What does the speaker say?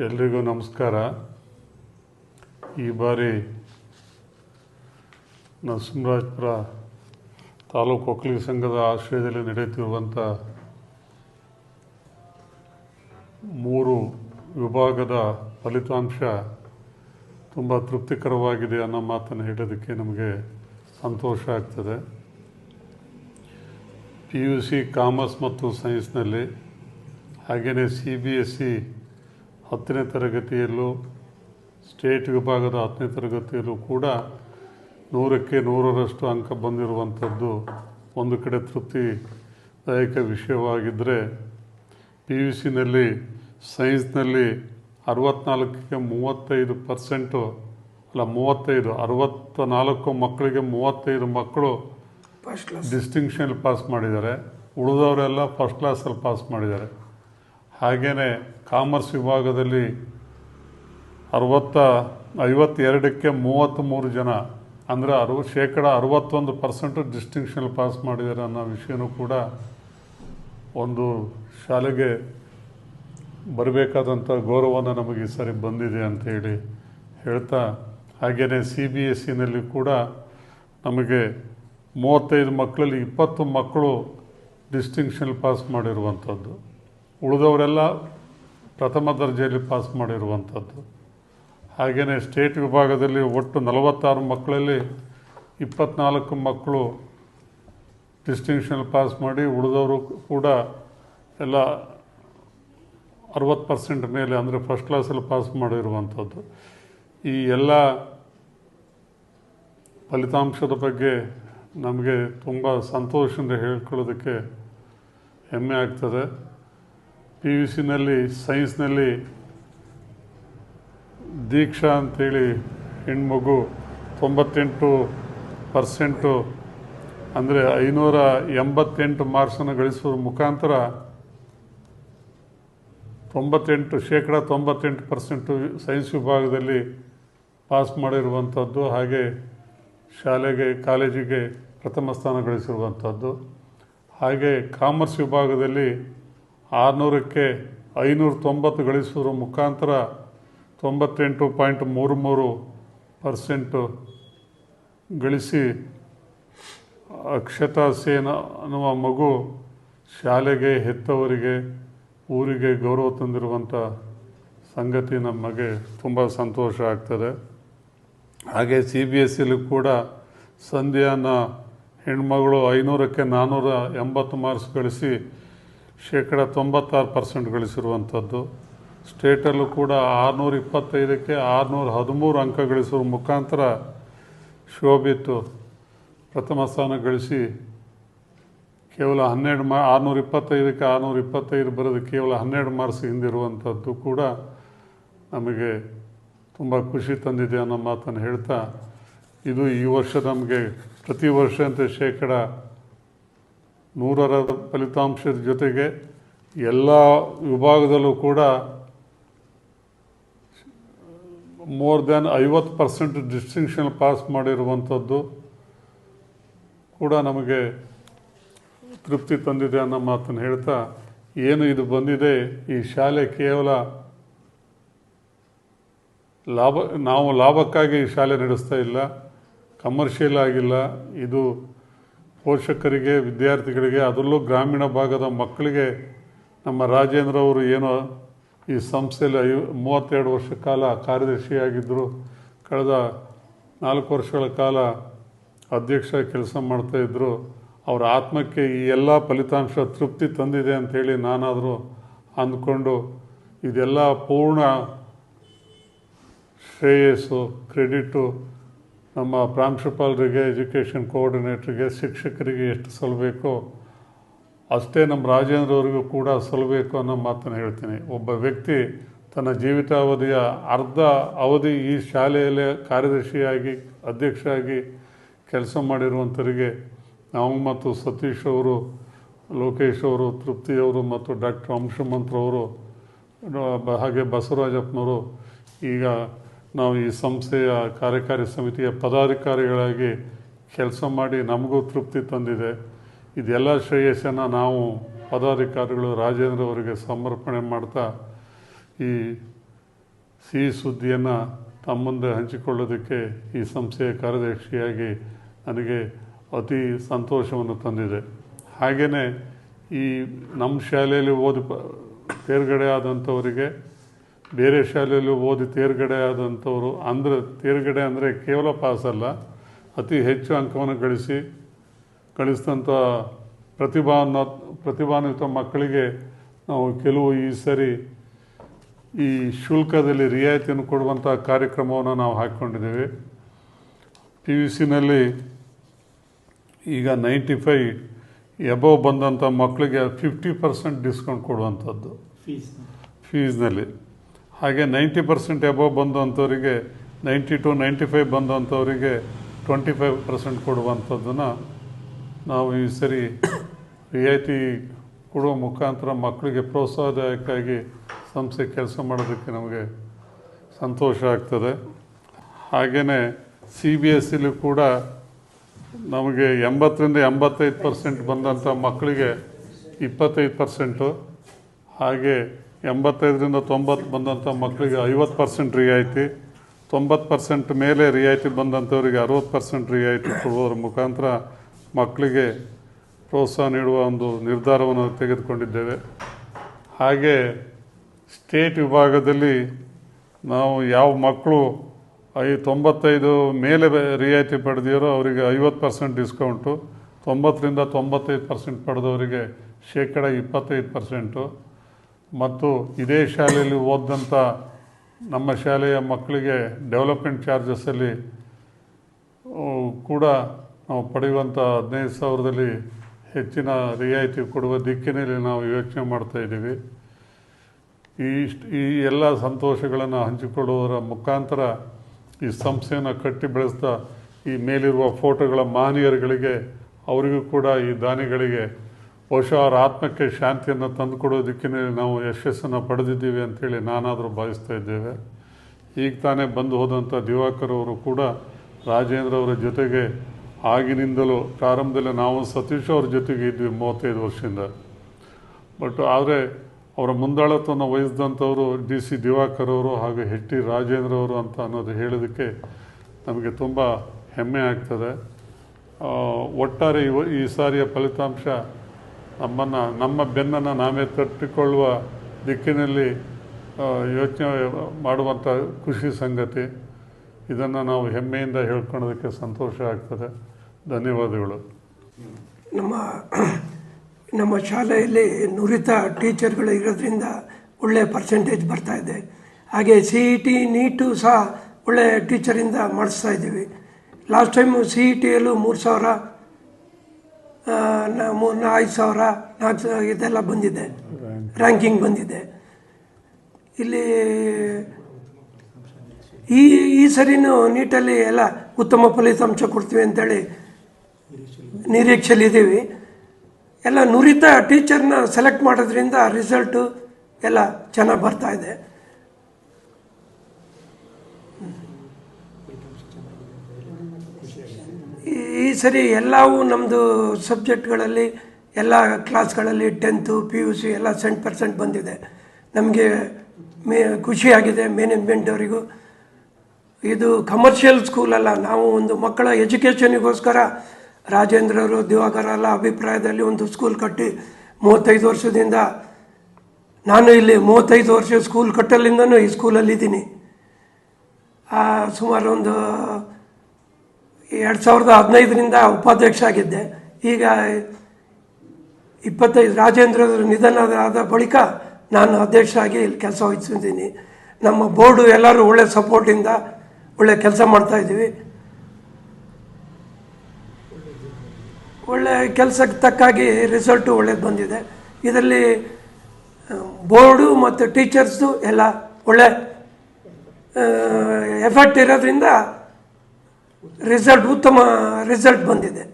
ಎಲ್ರಿಗೂ ನಮಸ್ಕಾರ. ಈ ಬಾರಿ ನರಸಿಂಹರಾಜಪುರ ತಾಲೂಕು ಒಕ್ಕಲಿಗ ಸಂಘದ ಆಶ್ರಯದಲ್ಲಿ ನಡೆಯುತ್ತಿರುವಂಥ 3 ವಿಭಾಗದ ಫಲಿತಾಂಶ ತುಂಬ ತೃಪ್ತಿಕರವಾಗಿದೆ ಅನ್ನೋ ಮಾತನ್ನು ಹೇಳೋದಕ್ಕೆ ನಮಗೆ ಸಂತೋಷ ಆಗ್ತದೆ. PUC ಕಾಮರ್ಸ್ ಮತ್ತು ಸೈನ್ಸ್ನಲ್ಲಿ, ಹಾಗೆಯೇ CBSE 10ನೇ ತರಗತಿಯಲ್ಲೂ, ಸ್ಟೇಟ್ ವಿಭಾಗದ 10ನೇ ತರಗತಿಯಲ್ಲೂ ಕೂಡ 100ಕ್ಕೆ 100ರಷ್ಟು ಅಂಕ ಬಂದಿರುವಂಥದ್ದು ಒಂದು ಕಡೆ ತೃಪ್ತಿದಾಯಕ ವಿಷಯವಾಗಿದ್ದರೆ, PUCನಲ್ಲಿ ಸೈನ್ಸ್ನಲ್ಲಿ 64ಕ್ಕೆ 35%, ಅಲ್ಲ 35, 64 ಮಕ್ಕಳಿಗೆ 35 ಮಕ್ಕಳು ಡಿಸ್ಟಿಂಕ್ಷನಲ್ಲಿ ಪಾಸ್ ಮಾಡಿದ್ದಾರೆ. ಉಳಿದವರೆಲ್ಲ ಫಸ್ಟ್ ಕ್ಲಾಸಲ್ಲಿ ಪಾಸ್ ಮಾಡಿದ್ದಾರೆ. ಹಾಗೆಯೇ ಕಾಮರ್ಸ್ ವಿಭಾಗದಲ್ಲಿ 52ಕ್ಕೆ 33 ಜನ, ಅಂದರೆ 61% ಡಿಸ್ಟಿಂಕ್ಷನಲ್ಲಿ ಪಾಸ್ ಮಾಡಿದ್ದಾರೆ ಅನ್ನೋ ವಿಷಯನೂ ಕೂಡ ಒಂದು ಶಾಲೆಗೆ ಬರಬೇಕಾದಂಥ ಗೌರವನ ನಮಗೆ ಈ ಸಾರಿ ಬಂದಿದೆ ಅಂತ ಹೇಳ್ತಾ, ಹಾಗೆಯೇ CBSEನಲ್ಲಿ ಕೂಡ ನಮಗೆ 35 ಮಕ್ಕಳಲ್ಲಿ 20 ಮಕ್ಕಳು ಡಿಸ್ಟಿಂಕ್ಷನಲ್ಲಿ ಪಾಸ್ ಮಾಡಿರುವಂಥದ್ದು, ಉಳಿದವರೆಲ್ಲ ಪ್ರಥಮ ದರ್ಜೆಯಲ್ಲಿ ಪಾಸ್ ಮಾಡಿರುವಂಥದ್ದು. ಹಾಗೆಯೇ ಸ್ಟೇಟ್ ವಿಭಾಗದಲ್ಲಿ ಒಟ್ಟು 46 ಮಕ್ಕಳಲ್ಲಿ 24 ಮಕ್ಕಳು ಡಿಸ್ಟಿಂಕ್ಷನಲ್ಲಿ ಪಾಸ್ ಮಾಡಿ, ಉಳಿದವರು ಕೂಡ ಎಲ್ಲ 60% ಮೇಲೆ, ಅಂದರೆ ಫಸ್ಟ್ ಕ್ಲಾಸಲ್ಲಿ ಪಾಸ್ ಮಾಡಿರುವಂಥದ್ದು. ಈ ಎಲ್ಲ ಫಲಿತಾಂಶದ ಬಗ್ಗೆ ನಮಗೆ ತುಂಬ ಸಂತೋಷದಿಂದ ಹೇಳ್ಕೊಳ್ಳೋದಕ್ಕೆ ಹೆಮ್ಮೆ ಆಗ್ತದೆ. PUCನಲ್ಲಿ ಸೈನ್ಸ್ನಲ್ಲಿ ದೀಕ್ಷಾ ಅಂಥೇಳಿ ಹೆಣ್ಮಗು 98%, ಅಂದರೆ 588 ಮಾರ್ಕ್ಸನ್ನು ಗಳಿಸುವ ಮುಖಾಂತರ 98% ಸೈನ್ಸ್ ವಿಭಾಗದಲ್ಲಿ ಪಾಸ್ ಮಾಡಿರುವಂಥದ್ದು. ಹಾಗೆ ಶಾಲೆಗೆ, ಕಾಲೇಜಿಗೆ ಪ್ರಥಮ ಸ್ಥಾನ ಗಳಿಸಿರುವಂಥದ್ದು. ಹಾಗೆ ಕಾಮರ್ಸ್ ವಿಭಾಗದಲ್ಲಿ 600ಕ್ಕೆ 590 ಗಳಿಸುವ ಮುಖಾಂತರ 98.33% ಗಳಿಸಿ ಅಕ್ಷತಾ ಸೇನ್ ಅನ್ನುವ ಮಗು ಶಾಲೆಗೆ, ಹೆತ್ತವರಿಗೆ, ಊರಿಗೆ ಗೌರವ ತಂದಿರುವಂಥ ಸಂಗತಿ ನಮಗೆ ತುಂಬ ಸಂತೋಷ ಆಗ್ತದೆ. ಹಾಗೆ CBSEಲ್ಲೂ ಕೂಡ ಸಂಧ್ಯಾನ ಹೆಣ್ಮಗಳು 500ಕ್ಕೆ 480 ಮಾರ್ಕ್ಸ್ ಗಳಿಸಿ 96% ಗಳಿಸಿರುವಂಥದ್ದು. ಸ್ಟೇಟಲ್ಲೂ ಕೂಡ 625ಕ್ಕೆ 613 ಅಂಕ ಗಳಿಸುವ ಮುಖಾಂತರ ಶೋಭಿತ್ತು ಪ್ರಥಮ ಸ್ಥಾನ ಗಳಿಸಿ ಕೇವಲ 625ಕ್ಕೆ 625 ಬರೆದು ಕೇವಲ 12 ಮಾರ್ಕ್ಸ್ ಹಿಂದಿರುವಂಥದ್ದು ಕೂಡ ನಮಗೆ ತುಂಬ ಖುಷಿ ತಂದಿದೆ ಅನ್ನೋ ಮಾತನ್ನು ಹೇಳ್ತಾ, ಇದು ಈ ವರ್ಷ ನಮಗೆ ಪ್ರತಿ ವರ್ಷದಂತೆ 100ರ ಫಲಿತಾಂಶದ ಜೊತೆಗೆ ಎಲ್ಲ ವಿಭಾಗದಲ್ಲೂ ಕೂಡ ಮೋರ್ ದ್ಯಾನ್ 50% ಡಿಸ್ಟಿಂಕ್ಷನ್ ಪಾಸ್ ಮಾಡಿರುವಂಥದ್ದು ಕೂಡ ನಮಗೆ ತೃಪ್ತಿ ತಂದಿದೆ ಅನ್ನೋ ಮಾತನ್ನು ಹೇಳ್ತಾ, ಏನು ಇದು ಬಂದಿದೆ, ಈ ಶಾಲೆ ಕೇವಲ ನಾವು ಲಾಭಕ್ಕಾಗಿ ಈ ಶಾಲೆ ನಡೆಸ್ತಾ ಇಲ್ಲ, ಕಮರ್ಷಿಯಲ್ ಆಗಿಲ್ಲ. ಇದು ಪೋಷಕರಿಗೆ, ವಿದ್ಯಾರ್ಥಿಗಳಿಗೆ, ಅದರಲ್ಲೂ ಗ್ರಾಮೀಣ ಭಾಗದ ಮಕ್ಕಳಿಗೆ ನಮ್ಮ ರಾಜೇಂದ್ರ ಅವರು ಏನೋ ಈ ಸಂಸ್ಥೆಯಲ್ಲಿ 32 ವರ್ಷ ಕಾಲ ಕಾರ್ಯದರ್ಶಿಯಾಗಿದ್ದರು. ಕಳೆದ 4 ವರ್ಷಗಳ ಕಾಲ ಅಧ್ಯಕ್ಷ ಕೆಲಸ ಮಾಡ್ತಾಯಿದ್ರು. ಅವರ ಆತ್ಮಕ್ಕೆ ಈ ಎಲ್ಲ ಫಲಿತಾಂಶ ತೃಪ್ತಿ ತಂದಿದೆ ಅಂಥೇಳಿ ನಾನಾದರೂ ಅಂದ್ಕೊಂಡು, ಇದೆಲ್ಲ ಪೂರ್ಣ ಶ್ರೇಯಸ್ಸು, ಕ್ರೆಡಿಟು ನಮ್ಮ ಪ್ರಾಂಶುಪಾಲರಿಗೆ, ಎಜುಕೇಷನ್ ಕೋಆರ್ಡಿನೇಟ್ರಿಗೆ, ಶಿಕ್ಷಕರಿಗೆ ಎಷ್ಟು ಸಲ್ಲಬೇಕೋ ಅಷ್ಟೇ ನಮ್ಮ ರಾಜೇಂದ್ರ ಅವರಿಗೂ ಕೂಡ ಸಲ್ಲಬೇಕು ಅನ್ನೋ ಮಾತನ್ನು ಹೇಳ್ತೀನಿ. ಒಬ್ಬ ವ್ಯಕ್ತಿ ತನ್ನ ಜೀವಿತಾವಧಿಯ ಅರ್ಧ ಅವಧಿ ಈ ಶಾಲೆಯಲ್ಲೇ ಕಾರ್ಯದರ್ಶಿಯಾಗಿ, ಅಧ್ಯಕ್ಷ ಆಗಿ ಕೆಲಸ ಮಾಡಿರುವಂಥವರಿಗೆ ನಾವು ಮತ್ತು ಸತೀಶ್ ಅವರು, ಲೋಕೇಶ್ ಅವರು, ತೃಪ್ತಿಯವರು ಮತ್ತು ಡಾಕ್ಟರ್ ಅಂಶುಮಂತ್ರವರು, ಹಾಗೆ ಬಸವರಾಜಪ್ಪನವರು, ಈಗ ನಾವು ಈ ಸಂಸ್ಥೆಯ ಕಾರ್ಯಕಾರಿ ಸಮಿತಿಯ ಪದಾಧಿಕಾರಿಗಳಾಗಿ ಕೆಲಸ ಮಾಡಿ ನಮಗೂ ತೃಪ್ತಿ ತಂದಿದೆ. ಇದೆಲ್ಲ ಶ್ರೇಯಸ್ಸನ್ನು ನಾವು ಪದಾಧಿಕಾರಿಗಳು ರಾಜೇಂದ್ರ ಅವರಿಗೆ ಸಮರ್ಪಣೆ ಮಾಡ್ತಾ, ಈ ಸಿಹಿ ಸುದ್ದಿಯನ್ನು ತಮ್ಮ ಮುಂದೆ ಹಂಚಿಕೊಳ್ಳೋದಕ್ಕೆ ಈ ಸಂಸ್ಥೆಯ ಕಾರ್ಯದರ್ಶಿಯಾಗಿ ನನಗೆ ಅತಿ ಸಂತೋಷವನ್ನು ತಂದಿದೆ. ಹಾಗೆಯೇ ಈ ನಮ್ಮ ಶಾಲೆಯಲ್ಲಿ ಓದಿ ತೇರ್ಗಡೆ ಆದಂಥವರಿಗೆ ಬೇರೆ ಶಾಲೆಯಲ್ಲಿ ಓದಿ ತೇರ್ಗಡೆ ಆದಂಥವರು ತೇರ್ಗಡೆ ಅಂದರೆ ಕೇವಲ ಪಾಸಲ್ಲ, ಅತಿ ಹೆಚ್ಚು ಅಂಕವನ್ನು ಗಳಿಸಿದಂಥ ಪ್ರತಿಭಾನ್ವಿತ ಮಕ್ಕಳಿಗೆ ನಾವು ಕೆಲವು ಈ ಸರಿ ಈ ಶುಲ್ಕದಲ್ಲಿ ರಿಯಾಯಿತಿಯನ್ನು ಕೊಡುವಂಥ ಕಾರ್ಯಕ್ರಮವನ್ನು ನಾವು ಹಾಕ್ಕೊಂಡಿದ್ದೇವೆ. PUCನಲ್ಲಿ ಈಗ 95 ಎಬೋವ್ ಬಂದಂಥ ಮಕ್ಕಳಿಗೆ 50% ಡಿಸ್ಕೌಂಟ್ ಕೊಡುವಂಥದ್ದು ಫೀಸ್ನಲ್ಲಿ. ಹಾಗೆ 90% ಎಬೋವ್ ಬಂದಂಥವರಿಗೆ 90 to 95 ಬಂದಂಥವರಿಗೆ 25% ಕೊಡುವಂಥದ್ದನ್ನು ನಾವು ಈ ಸರಿ ರಿಯಾಯಿತಿ ಕೊಡುವ ಮುಖಾಂತರ ಮಕ್ಕಳಿಗೆ ಪ್ರೋತ್ಸಾಹದಾಯಕವಾಗಿ ಸಂಸ್ಥೆ ಕೆಲಸ ಮಾಡೋದಕ್ಕೆ ನಮಗೆ ಸಂತೋಷ ಆಗ್ತದೆ. ಹಾಗೆಯೇ CBSEಲಿ ಕೂಡ ನಮಗೆ 80ರಿಂದ 85% ಬಂದಂಥ ಮಕ್ಕಳಿಗೆ 25%, ಹಾಗೆ 85ರಿಂದ 90 ಬಂದಂಥ ಮಕ್ಕಳಿಗೆ 50% ರಿಯಾಯಿತಿ, 90% ಮೇಲೆ ರಿಯಾಯಿತಿ ಬಂದಂಥವರಿಗೆ 60% ರಿಯಾಯಿತಿ ಕೊಡುವುದರ ಮುಖಾಂತರ ಮಕ್ಕಳಿಗೆ ಪ್ರೋತ್ಸಾಹ ನೀಡುವ ಒಂದು ನಿರ್ಧಾರವನ್ನು ತೆಗೆದುಕೊಂಡಿದ್ದೇವೆ. ಹಾಗೆ ಸ್ಟೇಟ್ ವಿಭಾಗದಲ್ಲಿ ನಾವು ಯಾವ ಮಕ್ಕಳು 95 ಮೇಲೆ ರಿಯಾಯಿತಿ ಪಡೆದಿರೋ ಅವರಿಗೆ 50% ಡಿಸ್ಕೌಂಟು, 90ರಿಂದ 95% ಪಡೆದವರಿಗೆ 25% ಮತ್ತು ಇದೇ ಶಾಲೆಯಲ್ಲಿ ಓದಿದಂಥ ನಮ್ಮ ಶಾಲೆಯ ಮಕ್ಕಳಿಗೆ ಡೆವಲಪ್ಮೆಂಟ್ ಚಾರ್ಜಸಲ್ಲಿ ಕೂಡ ನಾವು ಪಡೆಯುವಂಥ 15,000ದಲ್ಲಿ ಹೆಚ್ಚಿನ ರಿಯಾಯಿತಿ ಕೊಡುವ ದಿಕ್ಕಿನಲ್ಲಿ ನಾವು ಯೋಚನೆ ಮಾಡ್ತಾಯಿದ್ದೀವಿ. ಈ ಎಲ್ಲ ಸಂತೋಷಗಳನ್ನು ಹಂಚಿಕೊಳ್ಳುವುದರ ಮುಖಾಂತರ ಈ ಸಂಸ್ಥೆಯನ್ನು ಕಟ್ಟಿ ಬೆಳೆಸ್ತಾ ಈ ಮೇಲಿರುವ ಫೋಟೋಗಳ ಮಾನವೀಯರುಗಳಿಗೆ ಅವರಿಗೂ ಕೂಡ ಈ ದಾನಿಗಳಿಗೆ ಬಹುಶಃ ಅವರ ಆತ್ಮಕ್ಕೆ ಶಾಂತಿಯನ್ನು ತಂದುಕೊಡೋ ದಿಕ್ಕಿನಲ್ಲಿ ನಾವು ಯಶಸ್ಸನ್ನು ಪಡೆದಿದ್ದೀವಿ ಅಂಥೇಳಿ ನಾನಾದರೂ ಭಾವಿಸ್ತಾ ಇದ್ದೇವೆ. ಈಗ ತಾನೇ ಬಂದು ಹೋದಂಥ ದಿವಾಕರ್ ಅವರು ಕೂಡ ರಾಜೇಂದ್ರ ಅವರ ಜೊತೆಗೆ ಆಗಿನಿಂದಲೂ ಪ್ರಾರಂಭದಲ್ಲಿ ನಾವು ಸತೀಶ್ ಅವ್ರ ಜೊತೆಗೆ ಇದ್ವಿ 35 ವರ್ಷದಿಂದ. ಆದರೆ ಅವರ ಮುಂದಾಳತ್ವವನ್ನು ವಹಿಸಿದಂಥವರು DC ದಿವಾಕರ್ ಅವರು ಹಾಗೂ HT ರಾಜೇಂದ್ರ ಅವರು ಅಂತ ಅನ್ನೋದು ಹೇಳೋದಕ್ಕೆ ನಮಗೆ ತುಂಬ ಹೆಮ್ಮೆ ಆಗ್ತದೆ. ಒಟ್ಟಾರೆ ಈ ಸಾರಿಯ ಫಲಿತಾಂಶ ನಮ್ಮ ಬೆನ್ನನ್ನು ನಾವೇ ತಟ್ಟಿಕೊಳ್ಳುವ ದಿಕ್ಕಿನಲ್ಲಿ ಯೋಚನೆ ಮಾಡುವಂಥ ಖುಷಿ ಸಂಗತಿ. ಇದನ್ನು ನಾವು ಹೆಮ್ಮೆಯಿಂದ ಹೇಳ್ಕೊಳ್ಳೋದಕ್ಕೆ ಸಂತೋಷ ಆಗ್ತದೆ. ಧನ್ಯವಾದಗಳು. ನಮ್ಮ ಶಾಲೆಯಲ್ಲಿ ನುರಿತ ಟೀಚರ್ಗಳು ಇರೋದ್ರಿಂದ ಒಳ್ಳೆಯ ಪರ್ಸೆಂಟೇಜ್ ಬರ್ತಾಯಿದೆ. ಹಾಗೆ CET ನೀಟು ಸಹ ಒಳ್ಳೆಯ ಟೀಚರಿಂದ ಮಾಡಿಸ್ತಾ ಇದ್ದೀವಿ. ಲಾಸ್ಟ್ ಟೈಮು CETಯಲ್ಲೂ 3,000, 5,000, 4,000 ಇದೆಲ್ಲ ಬಂದಿದೆ, ರ್ಯಾಂಕಿಂಗ್ ಬಂದಿದೆ. ಇಲ್ಲಿ ಈ ಸರಿನೂ ನೀಟಲ್ಲಿ ಎಲ್ಲ ಉತ್ತಮ ಫಲಿತಾಂಶ ಕೊಡ್ತೀವಿ ಅಂತೇಳಿ ನಿರೀಕ್ಷೆಯಲ್ಲಿದ್ದೀವಿ. ಎಲ್ಲ ನುರಿತ ಟೀಚರ್ನ ಸೆಲೆಕ್ಟ್ ಮಾಡೋದ್ರಿಂದ ರಿಸಲ್ಟು ಎಲ್ಲ ಚೆನ್ನಾಗಿ ಬರ್ತಾಯಿದೆ. ಈ ಸರಿ ಎಲ್ಲವೂ ನಮ್ಮದು ಸಬ್ಜೆಕ್ಟ್ಗಳಲ್ಲಿ ಎಲ್ಲ ಕ್ಲಾಸ್ಗಳಲ್ಲಿ 10th PUC ಎಲ್ಲ 100% ಬಂದಿದೆ. ನಮಗೆ ಖುಷಿಯಾಗಿದೆ. ಮ್ಯಾನೇಜ್ಮೆಂಟವರಿಗೂ ಇದು ಕಮರ್ಷಿಯಲ್ ಸ್ಕೂಲಲ್ಲ, ನಾವು ಒಂದು ಮಕ್ಕಳ ಎಜುಕೇಷನಿಗೋಸ್ಕರ ರಾಜೇಂದ್ರವರು ದಿವಾಕರಲ್ಲ ಅಭಿಪ್ರಾಯದಲ್ಲಿ ಒಂದು ಸ್ಕೂಲ್ ಕಟ್ಟಿ 35 ವರ್ಷದಿಂದ ನಾನು ಇಲ್ಲಿ 35 ವರ್ಷ ಸ್ಕೂಲ್ ಕಟ್ಟಲಿಂದನೂ ಈ ಸ್ಕೂಲಲ್ಲಿದ್ದೀನಿ. ಸುಮಾರು ಒಂದು 2015ರಿಂದ ಉಪಾಧ್ಯಕ್ಷ ಆಗಿದ್ದೆ. ಈಗ 25 ರಾಜೇಂದ್ರರು ನಿಧನರಾದ ಬಳಿಕ ನಾನು ಅಧ್ಯಕ್ಷ ಆಗಿ ಇಲ್ಲಿ ಕೆಲಸ ವಹಿಸಿದ್ದೀನಿ. ನಮ್ಮ ಬೋರ್ಡು ಎಲ್ಲರೂ ಒಳ್ಳೆ ಸಪೋರ್ಟಿಂದ ಒಳ್ಳೆ ಕೆಲಸ ಮಾಡ್ತಾಯಿದ್ದೀವಿ. ಒಳ್ಳೆ ಕೆಲಸಕ್ಕೆ ತಕ್ಕಾಗಿ ರಿಸಲ್ಟು ಒಳ್ಳೇದು ಬಂದಿದೆ. ಇದರಲ್ಲಿ ಬೋರ್ಡು ಮತ್ತು ಟೀಚರ್ಸ್ದು ಎಲ್ಲ ಒಳ್ಳೆ ಎಫರ್ಟ್ ಇರೋದ್ರಿಂದ ಉತ್ತಮ ರಿಸಲ್ಟ್ ಬಂದಿದೆ.